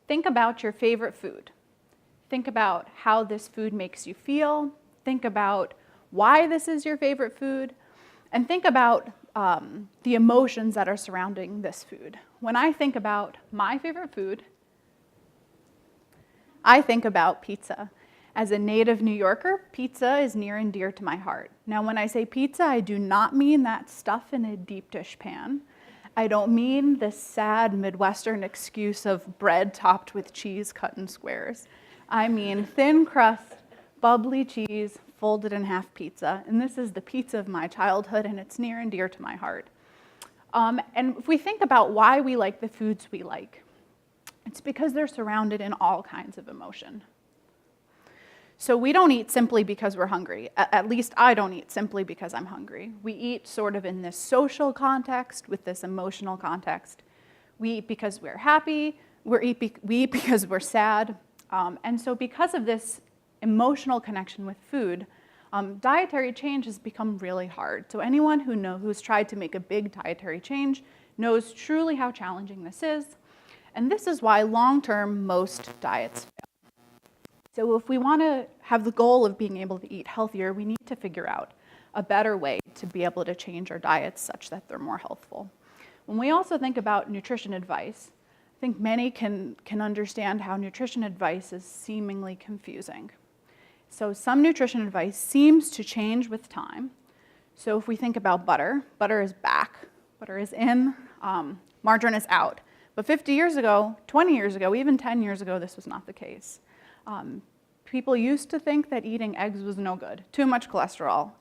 Think about your favorite food. Think about how this food makes you feel. Think about why this is your favorite food. And think about the emotions that are surrounding this food. When I think about my favorite food, I think about pizza. As a native New Yorker, pizza is near and dear to my heart. Now, when I say pizza, I do not mean that stuff in a deep dish pan. I don't mean this sad Midwestern excuse of bread topped with cheese cut in squares. I mean thin crust, bubbly cheese, folded in half pizza. And this is the pizza of my childhood, and it's near and dear to my heart. And if we think about why we like the foods we like, it's because they're surrounded in all kinds of emotion. So we don't eat simply because we're hungry. At least I don't eat simply because I'm hungry. We eat sort of in this social context with this emotional context. We eat because we're happy. We eat because we're sad. And so because of this emotional connection with food, dietary change has become really hard. So anyone who's tried to make a big dietary change knows truly how challenging this is. And this is why long-term most diets fail. So if we want to have the goal of being able to eat healthier, we need to figure out a better way to be able to change our diets such that they're more healthful. When we also think about nutrition advice, I think many can understand how nutrition advice is seemingly confusing. So some nutrition advice seems to change with time. So if we think about butter, butter is back, butter is in, margarine is out. But 50 years ago, 20 years ago, even 10 years ago, this was not the case. People used to think that eating eggs was no good. Too much cholesterol,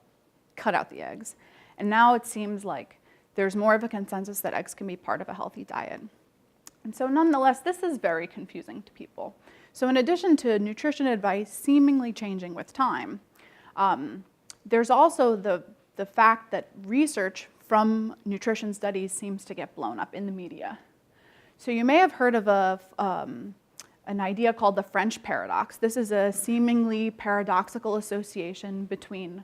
cut out the eggs. And now it seems like there's more of a consensus that eggs can be part of a healthy diet. And so nonetheless, this is very confusing to people. So in addition to nutrition advice seemingly changing with time, there's also the fact that research from nutrition studies seems to get blown up in the media. So you may have heard of an idea called the French paradox. This is a seemingly paradoxical association between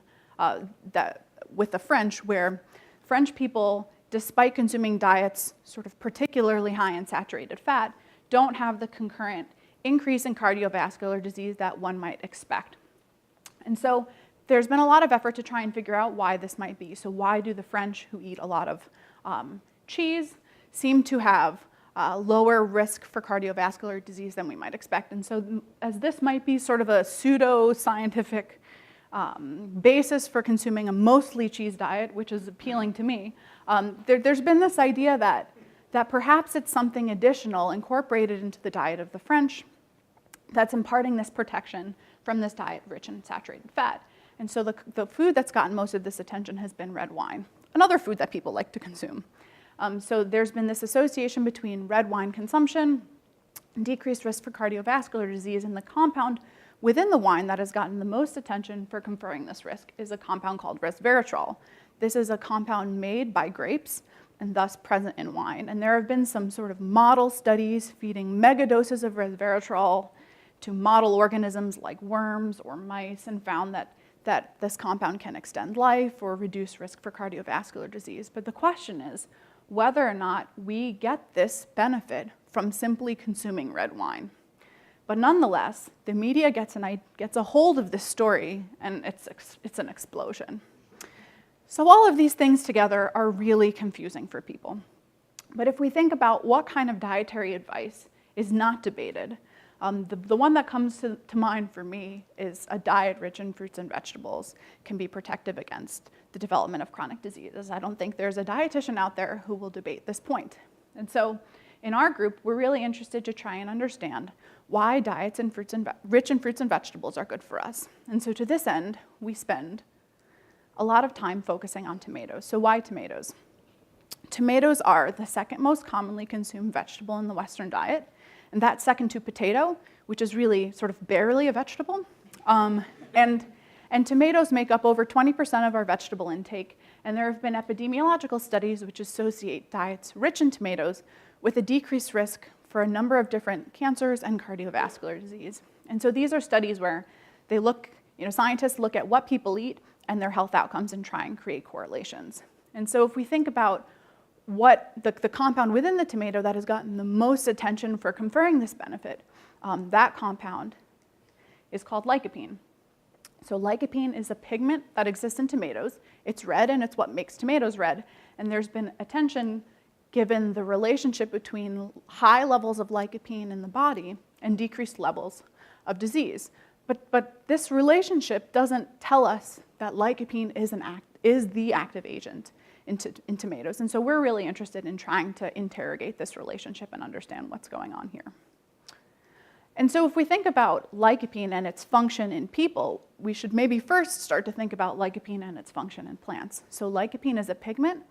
with the French, where French people, despite consuming diets sort of particularly high in saturated fat, don't have the concurrent increase in cardiovascular disease that one might expect. And so there's been a lot of effort to try and figure out why this might be. So why do the French, who eat a lot of cheese, seem to have lower risk for cardiovascular disease than we might expect? And so as this might be sort of a pseudo-scientific basis for consuming a mostly cheese diet, which is appealing to me, there's been this idea that perhaps it's something additional incorporated into the diet of the French that's imparting this protection from this diet rich in saturated fat. And so the food that's gotten most of this attention has been red wine, another food that people like to consume. So there's been this association between red wine consumption and decreased risk for cardiovascular disease, and the compound within the wine that has gotten the most attention for conferring this risk is a compound called resveratrol. This is a compound made by grapes and thus present in wine. And there have been some sort of model studies feeding megadoses of resveratrol to model organisms like worms or mice, and found that this compound can extend life or reduce risk for cardiovascular disease. But the question is whether or not we get this benefit from simply consuming red wine. But nonetheless, the media gets a hold of this story, and it's an explosion. So all of these things together are really confusing for people. But if we think about what kind of dietary advice is not debated, the one that comes to mind for me is a diet rich in fruits and vegetables can be protective against the development of chronic diseases. I don't think there's a dietitian out there who will debate this point. And so in our group, we're really interested to try and understand why diets rich in fruits and vegetables are good for us. And so to this end, we spend a lot of time focusing on tomatoes. So why tomatoes? Tomatoes are the second most commonly consumed vegetable in the Western diet, and that's second to potato, which is really sort of barely a vegetable. And tomatoes make up over 20% of our vegetable intake, and there have been epidemiological studies which associate diets rich in tomatoes with a decreased risk for a number of different cancers and cardiovascular disease. And so these are studies where they scientists look at what people eat and their health outcomes and try and create correlations. And so if we think about what the compound within the tomato that has gotten the most attention for conferring this benefit, that compound is called lycopene. So lycopene is a pigment that exists in tomatoes. It's red, and it's what makes tomatoes red. And there's been attention given the relationship between high levels of lycopene in the body and decreased levels of disease. But this relationship doesn't tell us that lycopene is the active agent in tomatoes. And so we're really interested in trying to interrogate this relationship and understand what's going on here. And so if we think about lycopene and its function in people, we should maybe first start to think about lycopene and its function in plants. So lycopene is a pigment.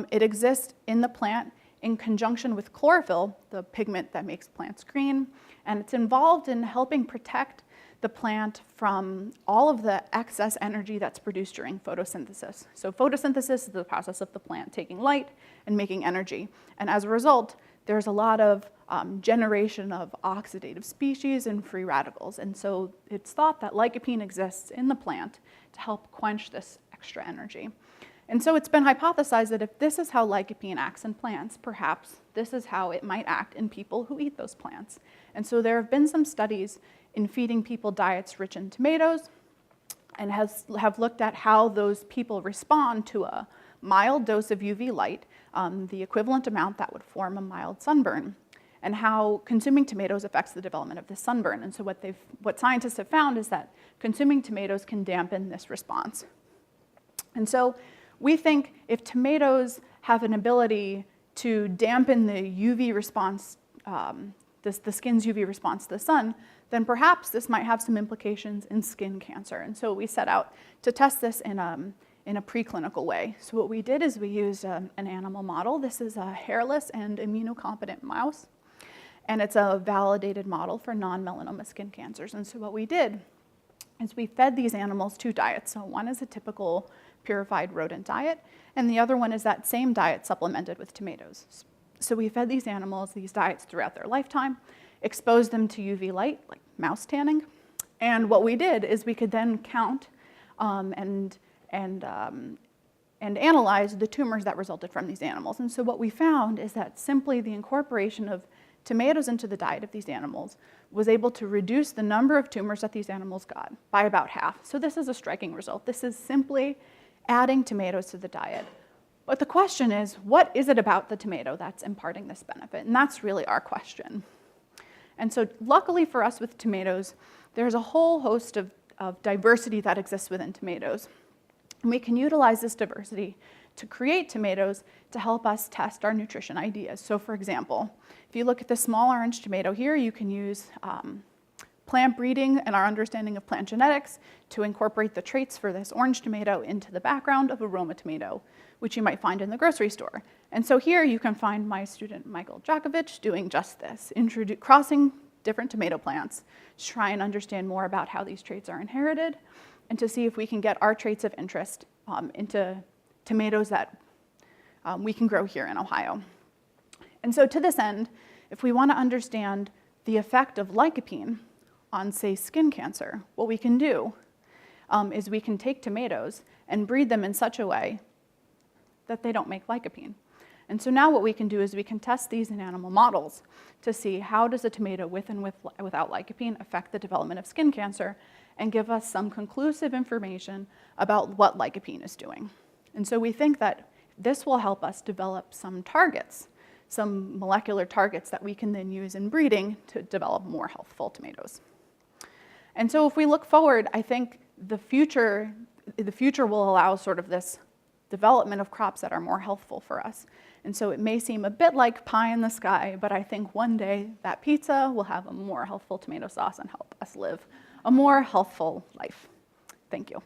It exists in the plant in conjunction with chlorophyll, the pigment that makes plants green, and it's involved in helping protect the plant from all of the excess energy that's produced during photosynthesis. So photosynthesis is the process of the plant taking light and making energy. And as a result, there's a lot of generation of oxidative species and free radicals. And so it's thought that lycopene exists in the plant to help quench this extra energy. And so it's been hypothesized that if this is how lycopene acts in plants, perhaps this is how it might act in people who eat those plants. And so there have been some studies in feeding people diets rich in tomatoes and have looked at how those people respond to a mild dose of UV light, the equivalent amount that would form a mild sunburn, and how consuming tomatoes affects the development of this sunburn. And so what scientists have found is that consuming tomatoes can dampen this response. And so we think if tomatoes have an ability to dampen the UV response, the skin's UV response to the sun, then perhaps this might have some implications in skin cancer. And so we set out to test this in a preclinical way. So what we did is we used an animal model. This is a hairless and immunocompetent mouse, and it's a validated model for non-melanoma skin cancers. And so what we did is we fed these animals two diets. So one is a typical purified rodent diet, and the other one is that same diet supplemented with tomatoes. So we fed these animals these diets throughout their lifetime, exposed them to UV light, like mouse tanning, and what we did is we could then count and analyze the tumors that resulted from these animals. And so what we found is that simply the incorporation of tomatoes into the diet of these animals was able to reduce the number of tumors that these animals got by about half. So this is a striking result. This is simply adding tomatoes to the diet. But the question is, what is it about the tomato that's imparting this benefit? And that's really our question. And so luckily for us with tomatoes, there's a whole host of diversity that exists within tomatoes. And we can utilize this diversity to create tomatoes to help us test our nutrition ideas. So for example, if you look at the small orange tomato here, you can use plant breeding and our understanding of plant genetics to incorporate the traits for this orange tomato into the background of a Roma tomato, which you might find in the grocery store. And so here you can find my student Michael Djokovic doing just this, crossing different tomato plants to try and understand more about how these traits are inherited and to see if we can get our traits of interest into tomatoes that we can grow here in Ohio. And so to this end, if we want to understand the effect of lycopene on, say, skin cancer, what we can do is we can take tomatoes and breed them in such a way that they don't make lycopene. And so now what we can do is we can test these in animal models to see how does a tomato with and without lycopene affect the development of skin cancer and give us some conclusive information about what lycopene is doing. And so we think that this will help us develop some targets, some molecular targets that we can then use in breeding to develop more healthful tomatoes. And so if we look forward, I think the future will allow sort of this development of crops that are more healthful for us. And so it may seem a bit like pie in the sky, but I think one day that pizza will have a more healthful tomato sauce and help us live a more healthful life. Thank you.